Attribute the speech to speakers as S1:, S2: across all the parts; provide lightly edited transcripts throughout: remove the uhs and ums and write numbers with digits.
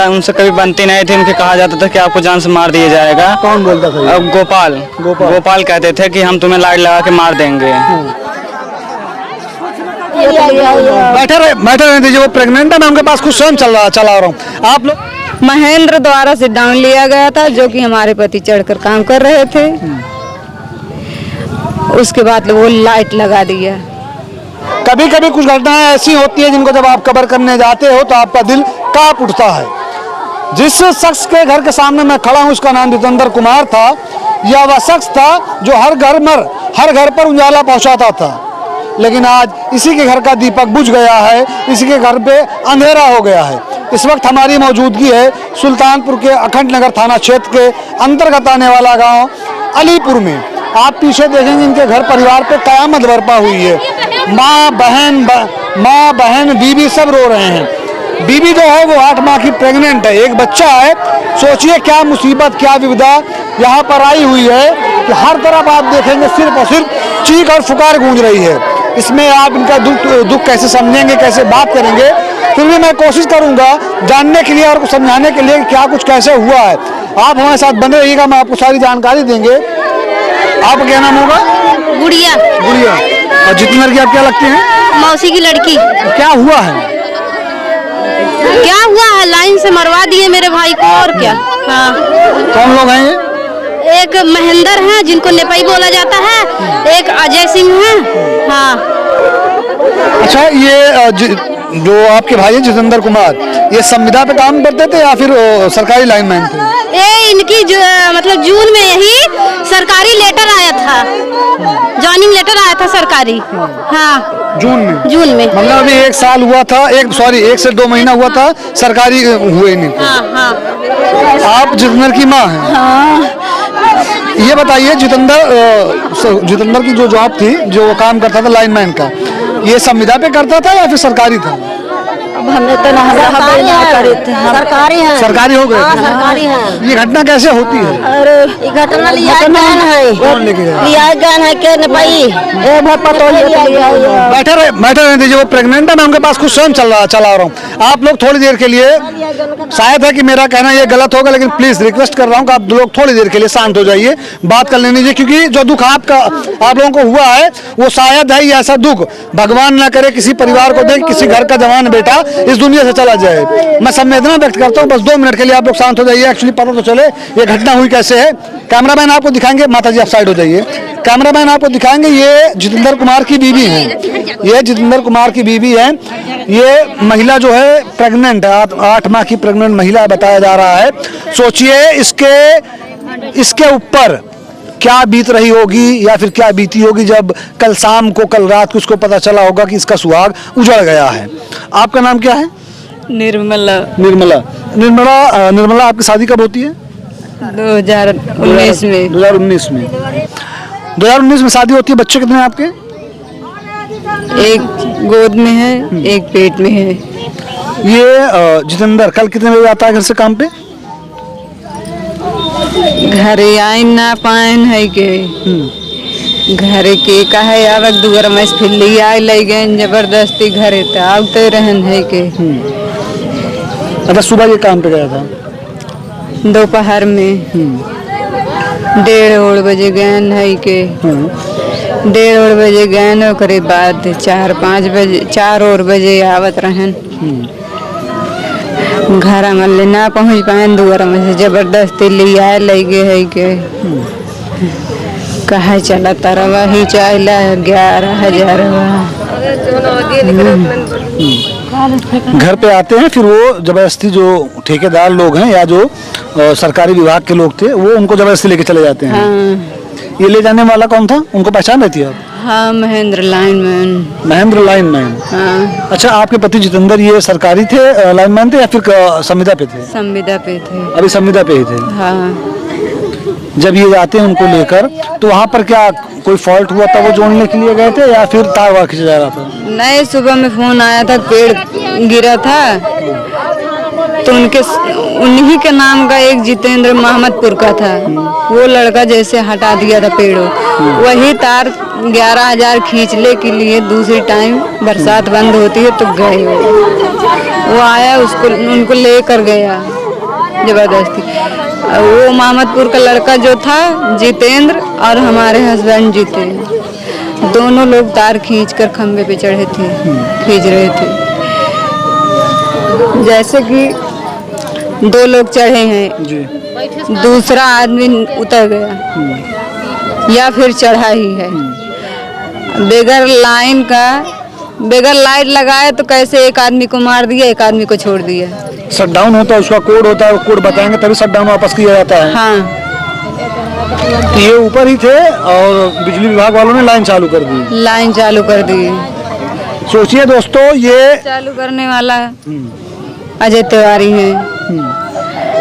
S1: उनसे कभी बनती नहीं थी। उनके कहा जाता था कि आपको जान से मार दिया जाएगा।
S2: कौन बोलता था?
S1: गोपाल कहते थे कि हम तुम्हें लाइट लगा के मार देंगे।
S2: बैठे रहे दीजिए। वो प्रेग्नेंट है, मैं उनके पास कुछ स्वयं चला रहा हूँ। आप लोग?
S3: महेंद्र द्वारा से डाउन लिया गया था, जो कि हमारे पति चढ़कर काम कर रहे थे। उसके बाद वो लाइट लगा दिया।
S2: कभी कभी कुछ घटनाएं ऐसी होती है जिनको जब आप कवर करने जाते हो तो आपका दिल कांप उठता है। जिस शख्स के घर के सामने मैं खड़ा हूँ, उसका नाम जितेंद्र कुमार था। यह वह शख्स था जो हर घर पर उजाला पहुंचाता था, लेकिन आज इसी के घर का दीपक बुझ गया है, इसी के घर पे अंधेरा हो गया है। इस वक्त हमारी मौजूदगी है सुल्तानपुर के अखंड नगर थाना क्षेत्र के अंतर्गत आने वाला गांव अलीपुर में। आप पीछे देखेंगे इनके घर परिवार पे कयामत बरपा हुई है। माँ बहन बीबी सब रो रहे हैं। बीबी जो है वो 8 माह की प्रेग्नेंट है, एक बच्चा है। सोचिए क्या मुसीबत, क्या विपदा यहाँ पर आई हुई है कि हर तरफ आप देखेंगे सिर्फ और सिर्फ चीख और पुकार गूंज रही है। इसमें आप इनका दुख कैसे समझेंगे, कैसे बात करेंगे, फिर भी मैं कोशिश करूंगा जानने के लिए और कुछ समझाने के लिए क्या कुछ कैसे हुआ है। आप हमारे साथ बने रहिएगा, मैं आपको सारी जानकारी देंगे। आपका क्या नाम होगा?
S4: गुड़िया।
S2: और जितेंद्र की आप क्या लगती हैं?
S4: मौसी की लड़की।
S2: क्या हुआ है?
S4: लाइन से मरवा दिए मेरे भाई को, और क्या। हाँ।
S2: कौन लोग हैं ये?
S4: एक महेंद्र है जिनको नेपाई बोला जाता है, एक अजय सिंह है। हाँ।
S2: अच्छा, ये जो आपके भाई है जितेंद्र कुमार, ये संविदा पे काम करते थे या फिर सरकारी लाइनमैन थे?
S4: ये इनकी मतलब जून में यही सरकारी लेटर आया था, ज्वाइनिंग लेटर आया था सरकारी। हाँ, जून में
S2: मतलब अभी 1 साल हुआ था, 1 से 2 महीना हुआ था, सरकारी हुए नहीं।
S4: हाँ।
S2: आप जितेंद्र की माँ हैं?
S4: हाँ।
S2: ये बताइए, जितेंद्र की जो जॉब थी, जो काम करता था लाइनमैन का, ये संविदा पे करता था या फिर सरकारी था?
S4: अब हमें तो सरकारी है।
S2: सरकारी हो गए?
S4: सरकारी है।
S2: ये घटना कैसे होती है?
S4: अरे ये घटना लिया है के नेपाई
S2: बैठे रहे दीजिए। वो प्रेग्नेंट है, मैं उनके पास कुछ स्वयं चला रहा हूँ। आप लोग थोड़ी देर के लिए, शायद है कि मेरा कहना ये गलत होगा, लेकिन प्लीज रिक्वेस्ट कर रहा हूँ कि आप लोग थोड़ी देर के लिए शांत हो जाइए, बात कर लेने दीजिए। क्योंकि जो दुख आप लोगों को हुआ है वो शायद है ऐसा दुख भगवान ना करे किसी परिवार को दे, किसी घर का जवान बेटा इस दुनिया से चला जाए। मैं संवेदना व्यक्त करता हूँ, बस 2 मिनट के लिए आप लोग शांत हो जाइए। एक्चुअली पता तो चले ये घटना हुई कैसे है। कैमरामैन आपको दिखाएंगे, माता जी आप साइड हो जाइए। कैमरामैन आपको दिखाएंगे, ये जितेंद्र कुमार की बीवी है। ये जितेंद्र कुमार की बीवी है। ये महिला जो है प्रेग्नेंट है, 8 माह की प्रेग्नेंट महिला बताया जा रहा है। सोचिए इसके ऊपर क्या बीत रही होगी या फिर क्या बीती होगी जब कल शाम को, कल रात को उसको पता चला होगा कि इसका सुहाग उजड़ गया है। आपका नाम क्या है?
S3: निर्मला।
S2: आपकी शादी कब होती है?
S3: 2019 में।
S2: 2019 में शादी होती है। बच्चे कितने हैं आपके?
S3: एक गोद में है, एक पेट में है।
S2: ये जितेंद्र कल कितने बजे आता है घर से काम पे?
S3: घरे आई ना पाइन है के घरे के कहे आवक दुगर में फिल्ली आए ले गए जबरदस्ती घरे तो आवते रहन है के।
S2: अच्छा, सुबह ये काम पे गया था?
S3: दोपहर में 1:30 बजे गए है के। 1:30 बजे गए, ओकरे बाद 4-5 बजे 4 बजे आवत रहन। घर में ना पहुँच पाए, दुआर में से जबरदस्ती लिया ले गए है के। कहा चला तरवा ही चाहिए 11,000।
S2: घर पे आते हैं, फिर वो जबरदस्ती जो ठेकेदार लोग हैं या जो सरकारी विभाग के लोग थे वो उनको जबरदस्ती लेके चले जाते हैं।
S3: हाँ।
S2: ये ले जाने वाला कौन था? उनको पहचान रहती है आप?
S3: हाँ, महेंद्र लाइनमैन। हाँ।
S2: अच्छा, आपके पति जितेंद्र ये सरकारी थे लाइनमैन थे या फिर संविदा पे थे?
S3: संविदा पे थे।
S2: अभी संविदा पे ही थे।
S3: हाँ।
S2: जब ये जाते हैं उनको लेकर, तो वहाँ पर क्या कोई फॉल्ट हुआ था, वो जोड़ने के लिए गए थे या फिर तार वार खींचा जा रहा था?
S3: नहीं, सुबह में फोन आया था पेड़ गिरा था, तो उन्हीं के नाम का एक जितेंद्र मोहम्मदपुर का था, वो लड़का जैसे हटा दिया था पेड़ों, वही तार 11,000 खींचने के लिए दूसरी टाइम बरसात बंद होती है तो गए। वो आया, उसको उनको लेकर गया जबरदस्ती। वो मोहम्मदपुर का लड़का जो था जितेंद्र और हमारे हस्बैंड जितेंद्र, दोनों लोग तार खींचकर खंबे पे चढ़े थे, खींच रहे थे। जैसे कि 2 लोग चढ़े हैं
S2: जी।
S3: दूसरा आदमी उतर गया या फिर चढ़ा ही है बगैर लाइट लगाए। तो कैसे एक आदमी को मार दिया, एक आदमी को छोड़ दिया।
S2: शट डाउन होता है, उसका कोड होता है, वो कोड बताएंगे तभी शट डाउन वापस किया जाता है।
S3: हाँ,
S2: तो ये ऊपर ही थे और बिजली विभाग वालों ने लाइन चालू कर दी।
S3: लाइन चालू कर दी।
S2: सोचिए दोस्तों, ये
S3: चालू करने वाला अजय तिवारी है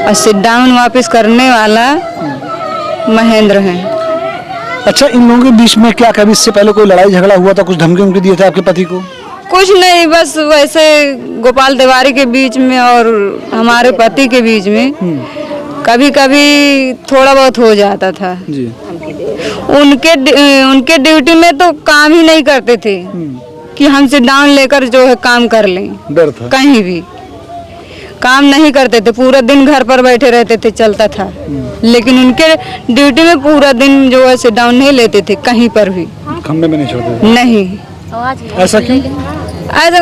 S3: और सिट डाउन वापस करने वाला महेंद्र है।
S2: अच्छा, इन लोगों के बीच में क्या कभी इससे पहले कोई लड़ाई झगड़ा हुआ था? कुछ धमकी उमकी दिए थे आपके पति को?
S3: कुछ नहीं, बस वैसे गोपाल तिवारी के बीच में और हमारे पति के बीच में कभी कभी थोड़ा बहुत हो जाता था
S2: जी।
S3: उनके ड्यूटी में तो काम ही नहीं करते थे कि हम सिट डाउन लेकर जो है काम कर लें।
S2: डर था,
S3: कहीं भी काम नहीं करते थे, पूरा दिन घर पर बैठे रहते थे, चलता था। लेकिन उनके ड्यूटी में पूरा दिन जो है सिट डाउन नहीं लेते थे, कहीं पर भी
S2: खंबे में नहीं छोड़ते थे।
S3: नहीं।
S2: ऐसा क्यों?
S3: ऐसा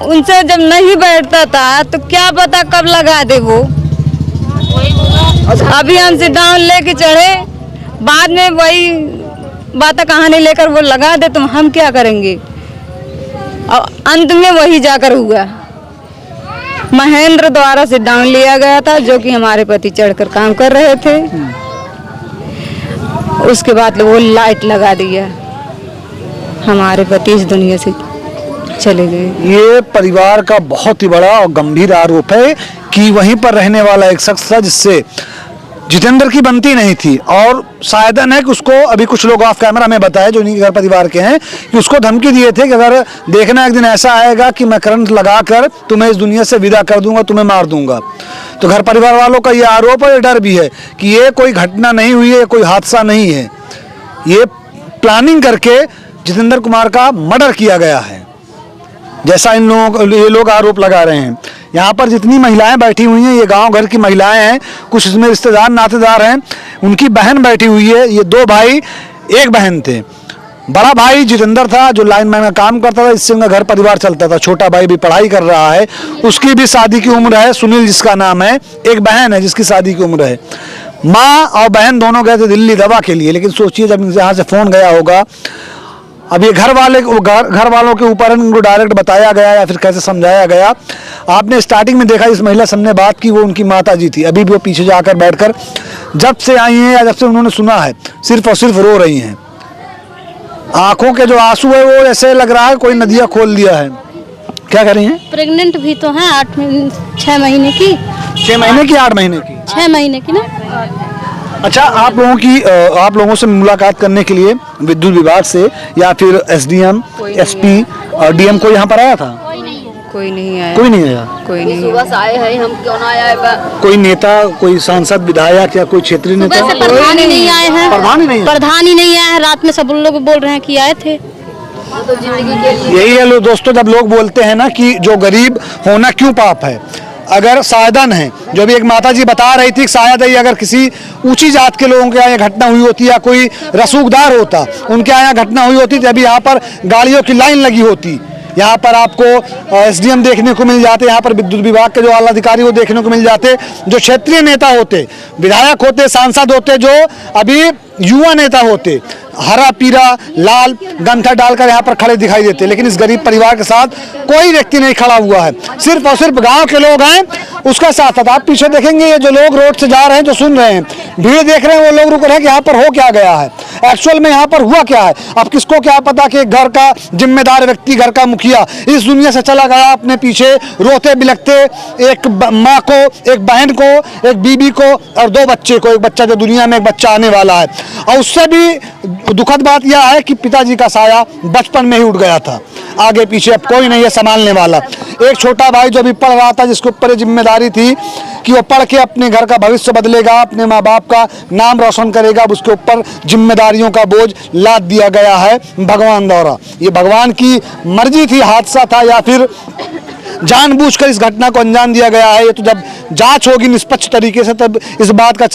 S3: उनसे जब नहीं बैठता था तो क्या पता कब लगा दे वो। अभी हम सिट डाउन लेके चढ़े, बाद में वही बात कहानी लेकर वो लगा दे तो हम क्या करेंगे। और अंत में वही जाकर हुआ। महेंद्र द्वारा सिट डाउन लिया गया था, जो कि हमारे पति चढ़कर काम कर रहे थे। उसके बाद वो लाइट लगा दिया, हमारे पति इस दुनिया से चले गए।
S2: ये परिवार का बहुत ही बड़ा और गंभीर आरोप है कि वहीं पर रहने वाला एक शख्स था जिससे जितेंद्र की बनती नहीं थी, और शायदन है कि उसको अभी कुछ लोग ऑफ कैमरा में बताए जो उन्हीं के घर परिवार के हैं कि उसको धमकी दिए थे कि अगर देखना एक दिन ऐसा आएगा कि मैं करंट लगाकर तुम्हें इस दुनिया से विदा कर दूंगा, तुम्हें मार दूंगा। तो घर परिवार वालों का ये आरोप और डर भी है कि ये कोई घटना नहीं हुई है, कोई हादसा नहीं है, ये प्लानिंग करके जितेंद्र कुमार का मर्डर किया गया है, जैसा ये लोग आरोप लगा रहे हैं। यहाँ पर जितनी महिलाएं बैठी हुई हैं, ये गांव घर की महिलाएं हैं, कुछ इसमें रिश्तेदार नातेदार हैं, उनकी बहन बैठी हुई है। ये 2 भाई एक बहन थे। बड़ा भाई जितेंद्र था जो लाइनमैन का काम करता था, इससे उनका घर परिवार चलता था। छोटा भाई भी पढ़ाई कर रहा है, उसकी भी शादी की उम्र है, सुनील जिसका नाम है। एक बहन है जिसकी शादी की उम्र है। माँ और बहन दोनों गए थे दिल्ली दवा के लिए, लेकिन सोचिए जब यहाँ से फ़ोन गया होगा, अब ये घर वालों के ऊपर इनको डायरेक्ट बताया गया या फिर कैसे समझाया गया। आपने स्टार्टिंग में देखा, इस महिला से हमने बात की, वो उनकी माता जी थी। अभी भी वो पीछे जाकर बैठकर जब से आई हैं या जब से उन्होंने सुना है सिर्फ और सिर्फ रो रही हैं। आंखों के जो आंसू है वो ऐसे लग रहा है कोई नदियाँ खोल दिया है। क्या कर रही हैं?
S4: प्रेग्नेंट भी तो है 6 महीने की।
S2: 6 महीने की 8 महीने की?
S4: 6 महीने की ना।
S2: अच्छा, आप लोगों से मुलाकात करने के लिए विद्युत विभाग से या फिर एसडीएम, एसपी और डीएम कोई यहाँ पर आया था?
S3: कोई नहीं आया।
S2: कोई नहीं आया?
S3: कोई नहीं।
S5: सुबह से आए हैं, हम क्यों ना आए?
S2: कोई नेता, कोई सांसद, विधायक या कोई क्षेत्रीय नेता?
S4: प्रधान ही नहीं आए हैं।
S2: प्रधान ही नहीं?
S4: प्रधान ही नहीं आए हैं। रात में सब लोग बोल रहे हैं कि आए थे।
S5: तो जिंदगी के लिए
S2: यही है दोस्तों, जब लोग बोलते हैं ना कि जो गरीब होना क्यों पाप है। अगर शायदन है, जो भी एक माताजी बता रही थी, शायद ही अगर किसी ऊंची जात के लोगों के यहाँ घटना हुई होती या कोई रसूखदार होता, उनके यहाँ घटना हुई होती, तभी यहाँ पर गाड़ियों की लाइन लगी होती। यहाँ पर आपको एसडीएम देखने को मिल जाते, यहाँ पर विद्युत विभाग के जो आला अधिकारी वो देखने को मिल जाते, जो क्षेत्रीय नेता होते, विधायक होते, सांसद होते, जो अभी युवा नेता होते, हरा पीला लाल गमछा डालकर यहाँ पर खड़े दिखाई देते। लेकिन इस गरीब परिवार के साथ कोई व्यक्ति नहीं खड़ा हुआ है, सिर्फ और सिर्फ गांव के लोग हैं उसका साथ साथ। आप पीछे देखेंगे ये जो लोग रोड से जा रहे हैं, जो सुन रहे हैं, भीड़ देख रहे हैं, वो लोग रुक रहे हैं कि यहाँ पर हो क्या गया है, एक्चुअल में यहाँ पर हुआ क्या है। अब किसको क्या पता कि घर का जिम्मेदार व्यक्ति, घर का मुखिया इस दुनिया से चला गया, अपने पीछे रोते बिलखते एक माँ को, एक बहन को, एक बीबी को और 2 बच्चे को, एक बच्चा जो दुनिया में एक बच्चा आने वाला है। और उससे भी दुखद बात यह है कि पिताजी का साया बचपन में ही उठ गया था, आगे पीछे अब कोई नहीं है संभालने वाला। एक छोटा भाई जो भी पढ़ रहा था, जिसके ऊपर ये जिम्मेदारी थी कि वो पढ़ के अपने घर का भविष्य बदलेगा, अपने माँ बाप का नाम रोशन करेगा, उसके ऊपर जिम्मेदारियों का बोझ लाद दिया गया है भगवान द्वारा। ये भगवान की मर्जी थी, हादसा था या फिर जानबूझकर इस घटना को अंजाम दिया गया है। ये तो जब जांच होगी निष्पक्ष तरीके से तब इस बात का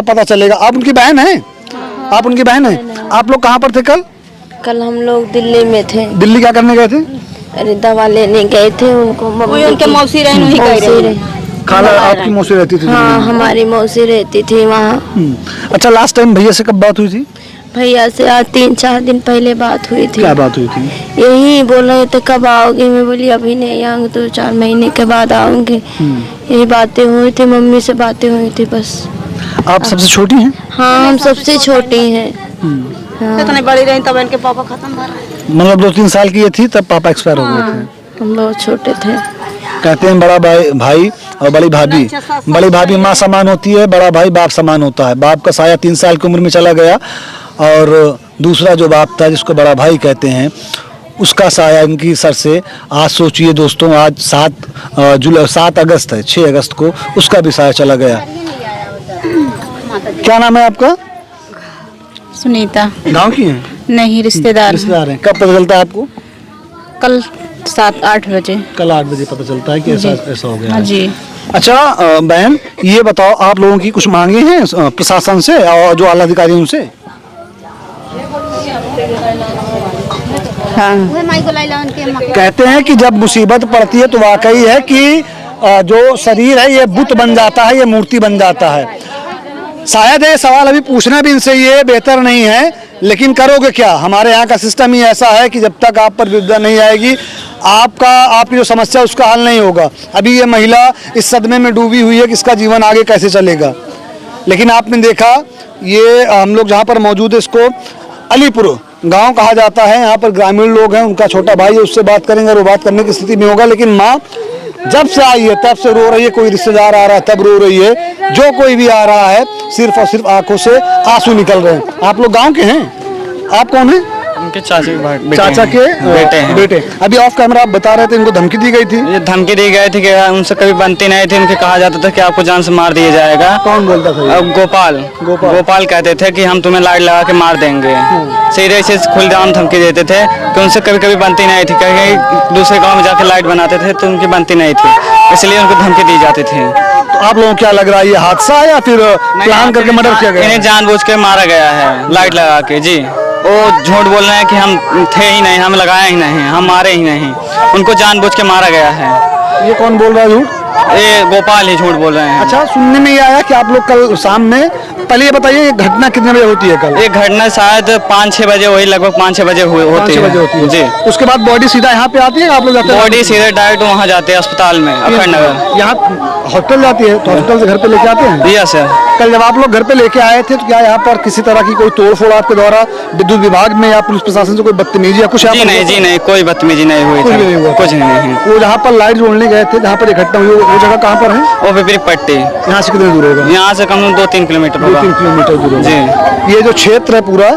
S2: पता चलेगा। आप उनकी बहन हैं? आप उनकी बहन हैं? आप लोग कहाँ पर थे कल?
S6: कल हम लोग दिल्ली में थे।
S2: दिल्ली क्या करने गए थे?
S6: अरे दवा लेने गए थे। उनको
S3: उनके मौसी रहन वहीं गए।
S2: खाला आपकी मौसी रहती थी?
S6: हाँ, हमारी मौसी रहती थी वहाँ।
S2: अच्छा, लास्ट टाइम भैया से कब बात हुई थी?
S6: भैया से आज 3-4 दिन पहले बात हुई थी।
S2: क्या बात हुई थी?
S6: यही बोल रहे थे कब आओगे, मैं बोली अभी नहीं आऊंगी, 2-4 महीने के बाद आऊंगी। यही बातें हुई थी, मम्मी से बातें हुई थी बस।
S2: आप सबसे छोटी हैं?
S6: हाँ, हम सबसे छोटी हैं।
S3: इतने बड़ी रही तब इनके पापा खत्म हो रहे।
S2: मतलब 2-3 साल की ये थी तब पापा एक्सपायर हो गए थे।
S6: हम बहुत छोटे थे।
S2: कहते हैं बड़ा भाई और बड़ी भाभी माँ समान होती है, बड़ा भाई बाप समान होता है। बाप का साया 3 साल की उम्र में चला गया और दूसरा जो बाप था जिसको बड़ा भाई कहते हैं उसका साया इनकी सर से आज सोचिए दोस्तों, आज 7 अगस्त है, 6 अगस्त को उसका भी साया चला गया। क्या नाम है आपका?
S3: सुनीता।
S2: गांव की हैं?
S3: नहीं, रिश्तेदार
S2: हैं। कब पता चलता है आपको?
S3: कल 7-8 बजे।
S2: कल 8 बजे पता चलता है कि ऐसा हो गया है।
S3: जी।
S2: अच्छा बहन, ये बताओ आप लोगों की कुछ मांगे हैं प्रशासन से और जो आला अधिकारी उनसे?
S3: हाँ।
S2: कहते हैं कि जब मुसीबत पड़ती है तो वाकई है कि जो शरीर है ये बुत बन जाता है, ये मूर्ति बन जाता है। शायद ये सवाल अभी पूछना भी इनसे ये बेहतर नहीं है, लेकिन करोगे क्या? हमारे यहाँ का सिस्टम ही ऐसा है कि जब तक आप पर विपदा नहीं आएगी आपकी जो समस्या उसका हल नहीं होगा। अभी ये महिला इस सदमे में डूबी हुई है कि इसका जीवन आगे कैसे चलेगा। लेकिन आपने देखा ये हम लोग जहाँ पर मौजूद है इसको अलीपुर गांव कहा जाता है। यहाँ पर ग्रामीण लोग हैं, उनका छोटा भाई है, उससे बात करेंगे और वो बात करने की स्थिति में होगा। लेकिन माँ जब से आई है तब से रो रही है, कोई रिश्तेदार आ रहा है तब रो रही है, जो कोई भी आ रहा है सिर्फ और सिर्फ आंखों से आंसू निकल रहे हैं। आप लोग गांव के हैं? आप कौन हैं?
S1: उनके चाचा
S2: के बेटे। अभी ऑफ कैमरा आप बता रहे थे इनको धमकी दी गई थी।
S1: ये धमकी दी गई थी कि उनसे कभी बनती नहीं थी। उनके कहा जाता था कि आपको जान से मार दिया जाएगा।
S2: कौन बोलता था?
S1: गोपाल कहते थे कि हम तुम्हें लाइट लगा के मार देंगे। सीधे से खुलेआम धमकी देते थे कि उनसे कभी बनती नहीं थी। कहीं दूसरे गाँव में जाकर लाइट बनाते थे तो उनकी बनती नहीं थी, इसलिए उनको धमकी दी जाती थी।
S2: तो आप लोगों को क्या लग रहा है, ये हादसा है या फिर प्लान करके मर्डर किया गया?
S1: इन्हें जानबूझ के मारा गया है लाइट लगा के। जी, वो झूठ बोल रहे हैं कि हम थे ही नहीं, हम लगाए ही नहीं, हम मारे ही नहीं। उनको जानबूझ के मारा गया है।
S2: ये कौन बोल रहा है झूठ?
S1: ये गोपाल ही झूठ बोल रहे हैं।
S2: अच्छा, सुनने में ये आया कि आप लोग कल शाम में, पहले ये बताइए ये घटना कितने बजे होती है कल?
S1: ये घटना शायद 5-6 बजे, वही लगभग 5-6 बजे होती है जी।
S2: उसके बाद बॉडी सीधा यहाँ पे आती है, आप लोग जाते हैं?
S1: बॉडी सीधे डायरेक्ट वहाँ जाते हैं अस्पताल में अखंड नगर।
S2: यहाँ हॉस्पिटल जाती है तो हॉस्पिटल से घर पे लेके आते हैं?
S1: Yes sir.
S2: कल जब आप लोग घर पे लेके आए थे तो क्या यहाँ पर किसी तरह की कोई तोड़फोड़ आपके द्वारा विद्युत विभाग में या पुलिस प्रशासन से कोई बदतमीजी या कुछ?
S1: जी नहीं, कोई बदतमीजी नहीं हुई, कुछ नहीं।
S2: वो जहाँ पर लाइट जोड़ने गए थे, जहाँ पर ये घटना हुई, वो जगह कहाँ पर है?
S1: वो पिपरी पट्टी।
S2: यहाँ से कितने दूर होगा?
S1: यहाँ से कम 2-3 किलोमीटर।
S2: 2-3 किलोमीटर दूर होगा। जी। ये जो क्षेत्र है पूरा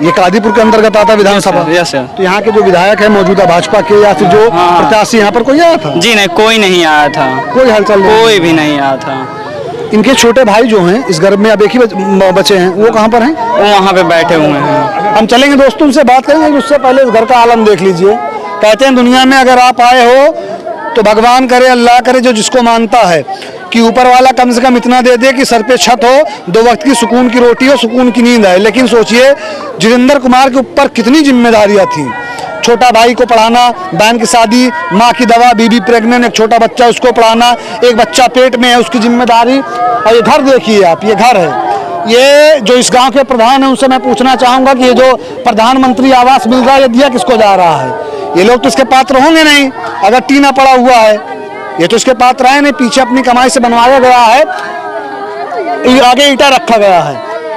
S2: ये कादीपुर के अंतर्गत आता विधानसभा?
S1: Yes sir.
S2: तो यहाँ के जो विधायक है मौजूदा भाजपा के या फिर जो प्रत्याशी यहाँ पर कोई आया था?
S1: जी नहीं, कोई नहीं आया था।
S2: कोई हलचल नहीं? कोई
S1: भी नहीं आया था।
S2: इनके छोटे भाई जो हैं इस घर में अब एक ही बचे हैं, वो कहाँ पर हैं?
S1: वो वहाँ पे बैठे हुए हैं।
S2: हम चलेंगे दोस्तों उनसे बात करेंगे, उससे पहले इस घर का आलम देख लीजिए। कहते हैं दुनिया में अगर आप आए हो तो भगवान करे, अल्लाह करे, जो जिसको मानता है कि ऊपर वाला कम से कम इतना दे दे कि सर पे छत हो, 2 वक्त की सुकून की रोटी हो, सुकून की नींद है। लेकिन सोचिए जितेंद्र कुमार के ऊपर कितनी जिम्मेदारियां थी। छोटा भाई को पढ़ाना, बहन की शादी, माँ की दवा, बीबी प्रेग्नेंट, एक छोटा बच्चा उसको पढ़ाना, एक बच्चा पेट में है उसकी जिम्मेदारी। और ये घर देखिए आप, ये घर है। ये जो इस गांव के प्रधान है उनसे मैं पूछना चाहूँगा कि ये जो प्रधानमंत्री आवास मिल रहा है ये दिया किसको जा रहा है? ये लोग तो इसके पात्र होंगे नहीं अगर टीना पड़ा हुआ है। ये तो इसके पात्र है नहीं, पीछे अपनी कमाई से बनवाया गया है, आगे ईंटा रखा गया है।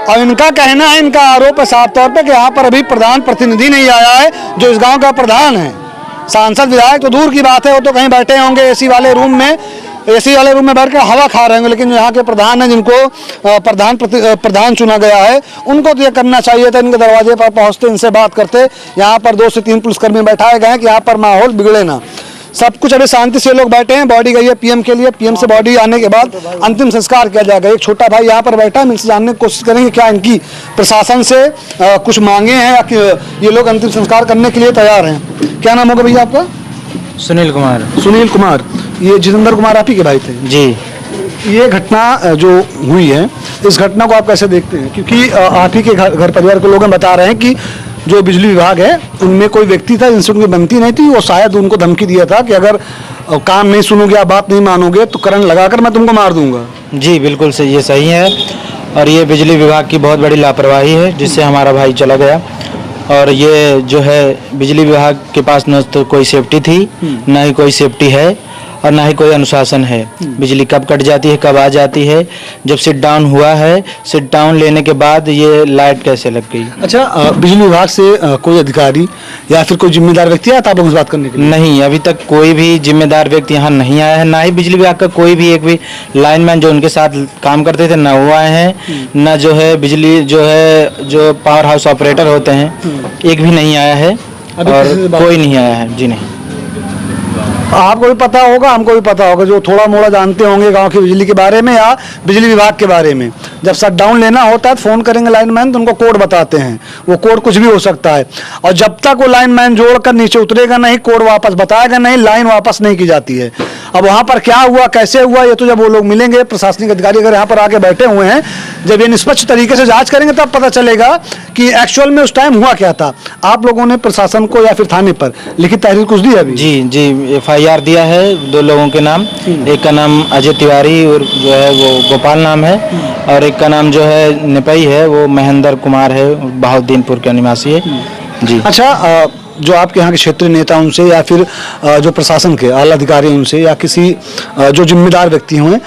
S2: और इनका कहना है, इनका आरोप है साफ तौर पे कि यहाँ पर अभी प्रधान प्रतिनिधि नहीं आया है जो इस गांव का प्रधान है। सांसद विधायक तो दूर की बात है, वो तो कहीं बैठे होंगे एसी वाले रूम में बैठ कर हवा खा रहे होंगे। लेकिन यहाँ के प्रधान है जिनको प्रधान चुना गया है, उनको तो ये करना चाहिए था, इनके दरवाजे पर पहुँचते, इनसे बात करते। यहाँ पर 2 से 3 पुलिसकर्मी बैठाए गए हैं कि यहाँ पर माहौल बिगड़े ना। सब कुछ अभी शांति से लोग बैठे हैं। बॉडी गई है पीएम के लिए, पीएम से बॉडी आने के बाद अंतिम संस्कार किया जाएगा। एक छोटा भाई यहाँ पर बैठा है, हम इनसे जानने की कोशिश करेंगे क्या इनकी प्रशासन से कुछ मांगे हैं या कि ये लोग अंतिम संस्कार करने के लिए तैयार हैं। क्या नाम होगा भैया आपका?
S7: सुनील कुमार।
S2: सुनील कुमार, ये जितेंद्र कुमार आप ही के भाई थे?
S7: जी।
S2: ये घटना जो हुई है, इस घटना को आप कैसे देखते हैं? क्योंकि आप ही के घर परिवार के लोग बता रहे हैं कि जो बिजली विभाग है उनमें कोई व्यक्ति था जिनसे उनकी बनती नहीं थी, वो शायद उनको धमकी दिया था कि अगर काम नहीं सुनोगे या बात नहीं मानोगे तो करंट लगाकर मैं तुमको मार दूंगा।
S7: जी बिल्कुल सही, ये सही है और ये बिजली विभाग की बहुत बड़ी लापरवाही है जिससे हमारा भाई चला गया। और ये जो है बिजली विभाग के पास न तो कोई सेफ्टी थी, ना ही कोई सेफ्टी है और ना ही कोई अनुशासन है। बिजली कब कट जाती है, कब आ जाती है। जब सिट डाउन हुआ है, सिट डाउन लेने के बाद ये लाइट कैसे लग गई?
S2: अच्छा, बिजली विभाग से कोई अधिकारी या फिर कोई जिम्मेदार व्यक्ति आया था आप लोगों से बात करने के लिए?
S7: नहीं, अभी तक कोई भी जिम्मेदार व्यक्ति यहाँ नहीं आया है, ना ही बिजली विभाग का कोई भी एक भी लाइनमैन जो उनके साथ काम करते थे ना वो आए हैं, ना जो है बिजली जो पावर हाउस ऑपरेटर होते हैं एक भी नहीं आया है और कोई नहीं आया है। जी नहीं।
S2: आपको भी पता होगा, हमको भी पता होगा, जो थोड़ा मोड़ा जानते होंगे गांव की बिजली के बारे में या बिजली विभाग के बारे में, जब शट डाउन लेना होता है तो फोन करेंगे लाइनमैन तो उनको कोड बताते हैं। वो कोड कुछ भी हो सकता है और जब तक वो लाइनमैन जोड़कर नीचे उतरेगा नहीं, कोड वापस बताएगा नहीं, लाइन वापस नहीं की जाती है। अब वहां पर क्या हुआ, कैसे हुआ, ये तो जब वो लोग मिलेंगे प्रशासनिक अधिकारी अगर यहाँ पर आके बैठे हुए हैं, जब ये निष्पक्ष तरीके से जांच करेंगे तब पता चलेगा कि एक्चुअल में उस टाइम हुआ क्या था। आप लोगों ने प्रशासन को या फिर थाने पर लिखित तहरीर कुछ दी अभी?
S7: जी FIR दिया है 2 लोगों के नाम। एक का नाम अजय तिवारी और जो है वो गोपाल नाम है और एक का नाम जो है निपई है, वो महेंद्र कुमार है, बहाउद्दीनपुर का निवासी है। जी।
S2: अच्छा, जो आपके यहाँ के क्षेत्रीय नेता उनसे या फिर जो प्रशासन के आला अधिकारी उनसे या किसी जो जिम्मेदार व्यक्ति हुए,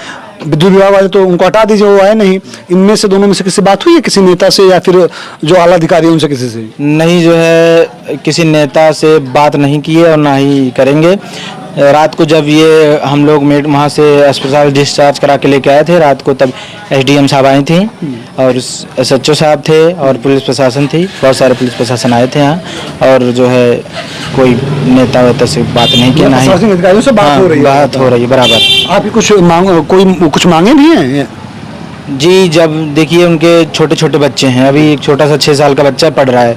S2: विद्युत विभाग वाले तो उनको हटा दीजिए, वो आए नहीं, इनमें से दोनों में से किसी बात हुई है किसी नेता से या फिर जो आला अधिकारी उनसे किसी से?
S7: नहीं, जो है किसी नेता से बात नहीं की है और ना ही करेंगे। रात को जब ये हम लोग वहाँ से अस्पताल डिस्चार्ज करा के लेके आए थे रात को, तब SDM साहब आई थी और SHO साहब थे और पुलिस प्रशासन थी, बहुत सारे पुलिस प्रशासन आए थे यहाँ और जो है कोई नेता वेता से बात नहीं की, ना ही
S2: अधिकारियों से बात हो रही है?
S7: बात हो रही है बराबर।
S2: आप कुछ मांगे भी हैं?
S7: जी, जब देखिए उनके छोटे छोटे बच्चे हैं, अभी एक छोटा सा 6 साल का बच्चा पढ़ रहा है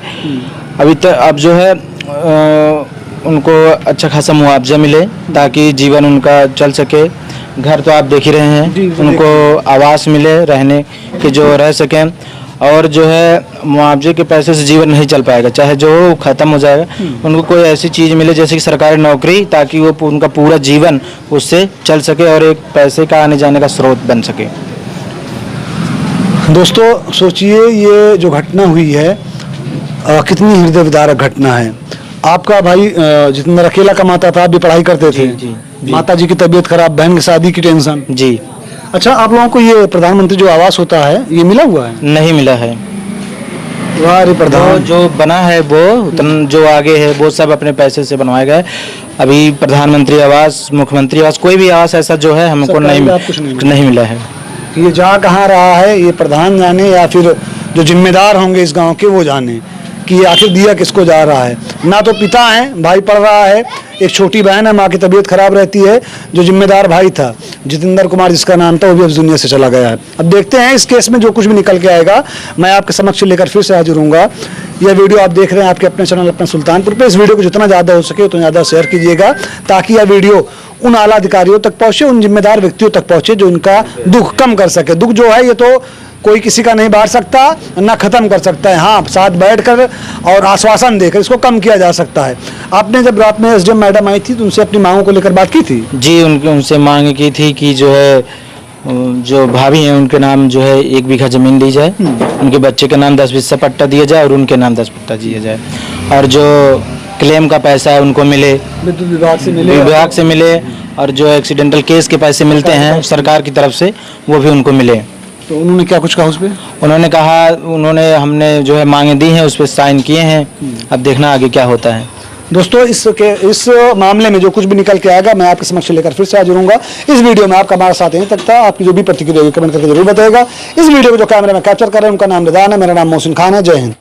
S7: अभी तक, अब जो है उनको अच्छा खासा मुआवजा मिले ताकि जीवन उनका चल सके। घर तो आप देख ही रहे हैं, उनको आवास मिले रहने के, जो रह सकें और जो है मुआवजे के पैसे से जीवन नहीं चल पाएगा, चाहे जो ख़त्म हो जाएगा। उनको कोई ऐसी चीज़ मिले जैसे कि सरकारी नौकरी, ताकि वो उनका पूरा जीवन उससे चल सके और एक पैसे का आने जाने का स्रोत बन सके।
S2: दोस्तों सोचिए, ये जो घटना हुई है कितनी हृदय विदारक घटना है। आपका भाई जितेंद्र अकेला कमाता था, आप भी पढ़ाई करते थे।
S7: जी।
S2: माता जी की तबीयत खराब, बहन की शादी की टेंशन।
S7: जी।
S2: अच्छा, आप लोगों को ये प्रधानमंत्री जो आवास होता है ये मिला हुआ है?
S7: नहीं मिला है।
S2: वाह प्रधान,
S7: जो बना है वो जो आगे है वो सब अपने पैसे से बनवाया गया है। अभी प्रधानमंत्री आवास, मुख्यमंत्री आवास, कोई भी आवास ऐसा जो है हमको नहीं मिला है।
S2: ये जा कहाँ रहा है ये प्रधान जाने या फिर जो जिम्मेदार होंगे इस गांव के वो जाने कि आखिर दिया किसको जा रहा है। ना तो पिता है, भाई पढ़ रहा है, एक छोटी बहन है, माँ की तबीयत खराब रहती है। जो जिम्मेदार भाई था जितेंद्र कुमार जिसका नाम था, वो भी अब दुनिया से चला गया है। अब देखते हैं इस केस में जो कुछ भी निकल के आएगा, मैं आपके समक्ष लेकर फिर से हाजिर हूँगा। यह वीडियो आप देख रहे हैं आपके अपने चैनल अपने सुल्तानपुर पे। इस वीडियो को जितना ज़्यादा हो सके उतना ज़्यादा शेयर कीजिएगा ताकि यह वीडियो उन आला अधिकारियों तक पहुँचे, उन जिम्मेदार व्यक्तियों तक पहुँचे जो उनका दुख कम कर सके। दुख जो है ये तो कोई किसी का नहीं बांट सकता, ना खत्म कर सकता है। हाँ, साथ बैठकर और आश्वासन देकर इसको कम किया जा सकता है। आपने जब रात में SDM मैडम आई थी तो उनसे अपनी मांगों को लेकर बात की थी?
S7: जी, उनसे मांग की थी कि जो है जो भाभी हैं उनके नाम जो है 1 बीघा जमीन दी जाए, उनके बच्चे के नाम 10 बीघा पट्टा दिया जाए और उनके नाम 10 पट्टा दिया जाए, और जो क्लेम का पैसा है उनको मिले,
S2: विद्युत विभाग से मिले
S7: और जो एक्सीडेंटल केस के पैसे मिलते हैं सरकार की तरफ से वो भी उनको मिले।
S2: तो उन्होंने क्या कुछ कहा उस पर?
S7: उन्होंने कहा, हमने जो है मांगे दी हैं, उस पर साइन किए हैं, अब देखना आगे क्या होता है।
S2: दोस्तों इस मामले में जो कुछ भी निकल के आएगा मैं आपके समक्ष लेकर फिर से हाजिर होऊंगा। इस वीडियो में आपका हमारा साथ यहीं तक था। आपकी जो भी प्रतिक्रिया होगी कमेंट करके जरूर बताइएगा। इस वीडियो को जो कैमरे में कैप्चर कर रहे हैं उनका नाम निदान है, मेरा नाम मोहसिन खान है। जय हिंद।